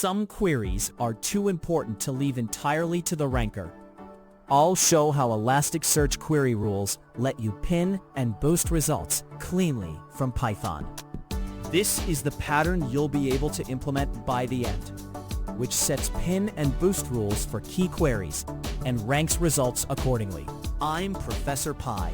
Some queries are too important to leave entirely to the ranker. I'll show how Elasticsearch query rules let you pin and boost results cleanly from Python. This is the pattern you'll be able to implement by the end, which sets pin and boost rules for key queries and ranks results accordingly. I'm Professor Pi,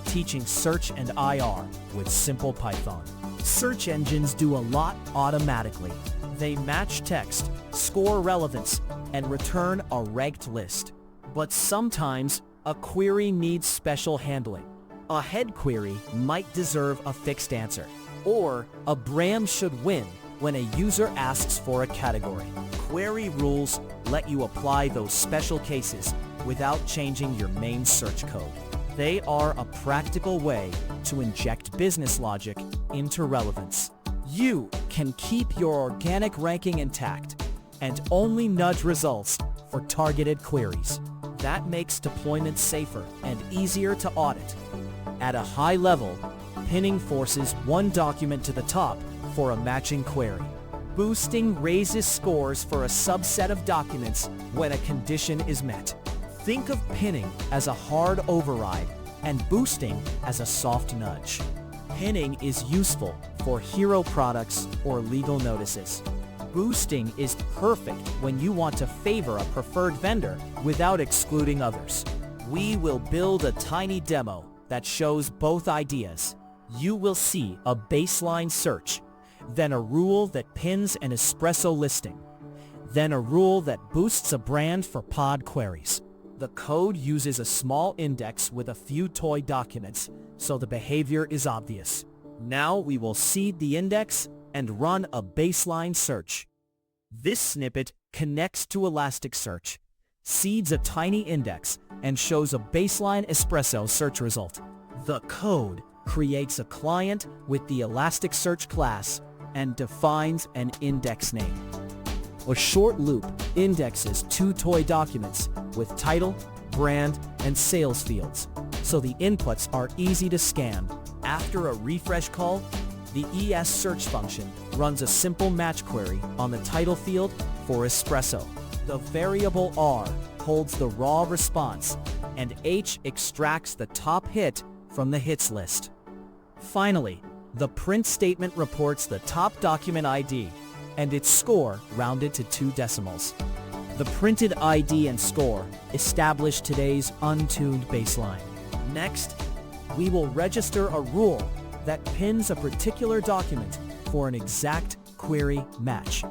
teaching search and IR with simple Python. Search engines do a lot automatically. They match text, score relevance, and return a ranked list. But sometimes, a query needs special handling. A head query might deserve a fixed answer, or a brand should win when a user asks for a category. Query rules let you apply those special cases without changing your main search code. They are a practical way to inject business logic into Relevance. You can keep your organic ranking intact and only nudge results for targeted queries. That makes deployment safer and easier to audit. At a high level, pinning forces one document to the top for a matching query. Boosting raises scores for a subset of documents when a condition is met. Think of pinning as a hard override and boosting as a soft nudge. Pinning is useful for hero products or legal notices. Boosting is perfect when you want to favor a preferred vendor without excluding others. We will build a tiny demo that shows both ideas. You will see a baseline search, then a rule that pins an espresso listing, then a rule that boosts a brand for pod queries. The code uses a small index with a few toy documents, so the behavior is obvious. Now we will seed the index and run a baseline search. This snippet connects to Elasticsearch, seeds a tiny index, and shows a baseline espresso search result. The code creates a client with the Elasticsearch class and defines an index name. A short loop indexes two toy documents with title, brand, and sales fields, so the inputs are easy to scan. After a refresh call, the ES search function runs a simple match query on the title field for espresso. The variable R holds the raw response, and H extracts the top hit from the hits list. Finally, the print statement reports the top document ID and its score rounded to 2 decimals. The printed ID and score establish today's untuned baseline. Next, we will register a rule that pins a particular document for an exact query match.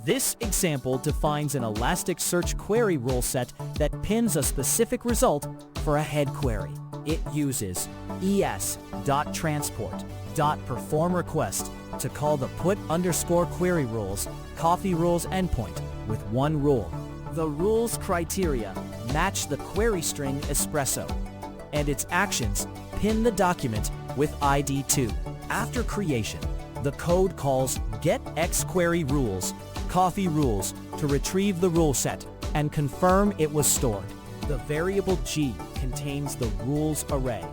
This example defines an Elasticsearch query rule set that pins a specific result for a head query. It uses es.transport.performRequest to call the put_query rules coffee rules endpoint with one rule. The rule's criteria match the query string espresso, and its actions pin the document with ID 2. After creation, the code calls getXQueryRules coffee rules to retrieve the rule set and confirm it was stored. The variable G contains the rules array,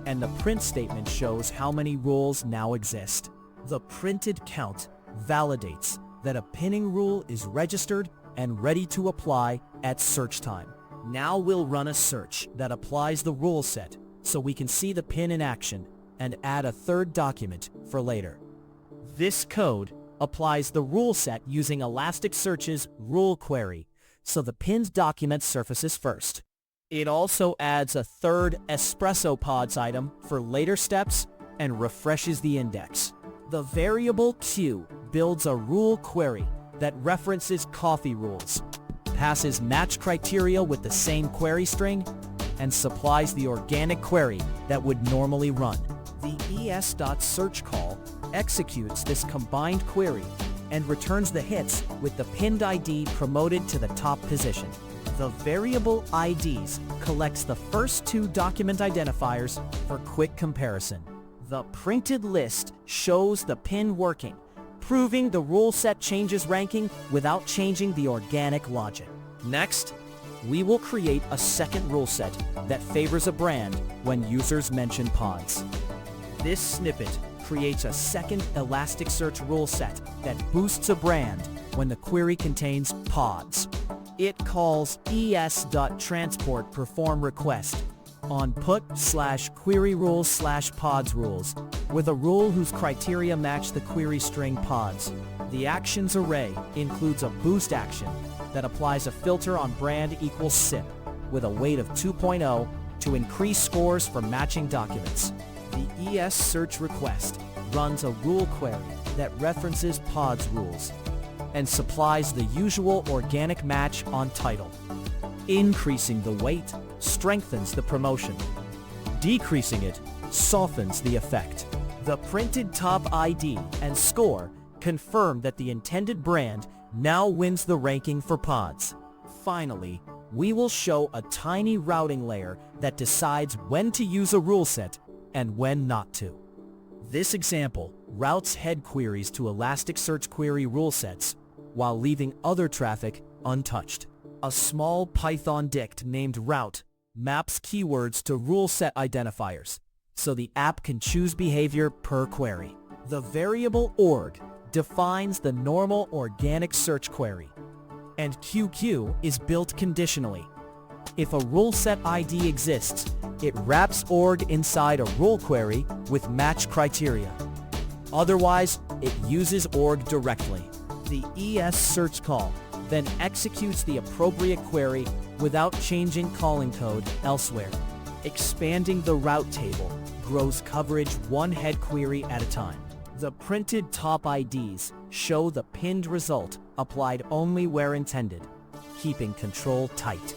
and the print statement shows how many rules now exist. The printed count validates that a pinning rule is registered and ready to apply at search time. Now we'll run a search that applies the rule set so we can see the pin in action and add a third document for later. This code applies the rule set using Elasticsearch's rule query, so the pinned document surfaces first. It also adds a third espresso pods item for later steps and refreshes the index. The variable Q builds a rule query that references coffee rules, passes match criteria with the same query string, and supplies the organic query that would normally run. The es.search call executes this combined query and returns the hits with the pinned ID promoted to the top position. The variable IDs collects the first 2 document identifiers for quick comparison. The printed list shows the pin working, proving the rule set changes ranking without changing the organic logic. Next, we will create a second rule set that favors a brand when users mention pods. This snippet creates a second Elasticsearch rule set that boosts a brand when the query contains pods. It calls es.transport perform request on put/query rules/pods rules with a rule whose criteria match the query string pods. The actions array includes a boost action that applies a filter on brand equals SIP with a weight of 2.0 to increase scores for matching documents. The ES search request runs a rule query that references pods rules and supplies the usual organic match on title. Increasing the weight strengthens the promotion. Decreasing it softens the effect. The printed top ID and score confirm that the intended brand now wins the ranking for pods. Finally, we will show a tiny routing layer that decides when to use a rule set and when not to. This example routes head queries to Elasticsearch query rule sets while leaving other traffic untouched. A small Python dict named route maps keywords to rule set identifiers, so the app can choose behavior per query. The variable org defines the normal organic search query, and QQ is built conditionally. If a rule set ID exists, it wraps org inside a rule query with match criteria. Otherwise, it uses org directly. The ES search call then executes the appropriate query without changing calling code elsewhere. Expanding the route table grows coverage one head query at a time. The printed top IDs show the pinned result applied only where intended, keeping control tight.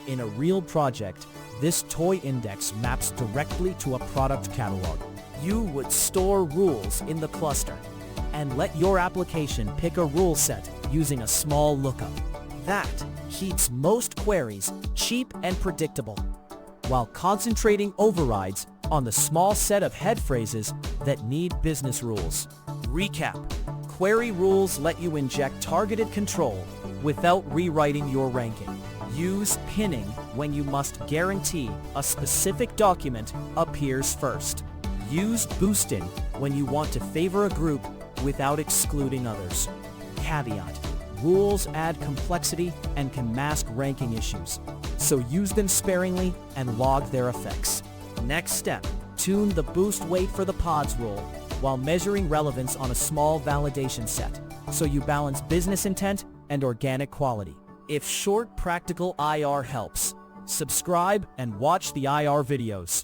In a real project, this toy index maps directly to a product catalog. You would store rules in the cluster and let your application pick a rule set using a small lookup. That keeps most queries cheap and predictable, while concentrating overrides on the small set of head phrases that need business rules. Recap: query rules let you inject targeted control without rewriting your ranking. Use pinning when you must guarantee a specific document appears first. Use boosting when you want to favor a group without excluding others. Caveat: rules add complexity and can mask ranking issues, so use them sparingly and log their effects. Next step: tune the boost weight for the pods rule while measuring relevance on a small validation set, so you balance business intent and organic quality. If short practical IR helps, subscribe and watch the IR videos.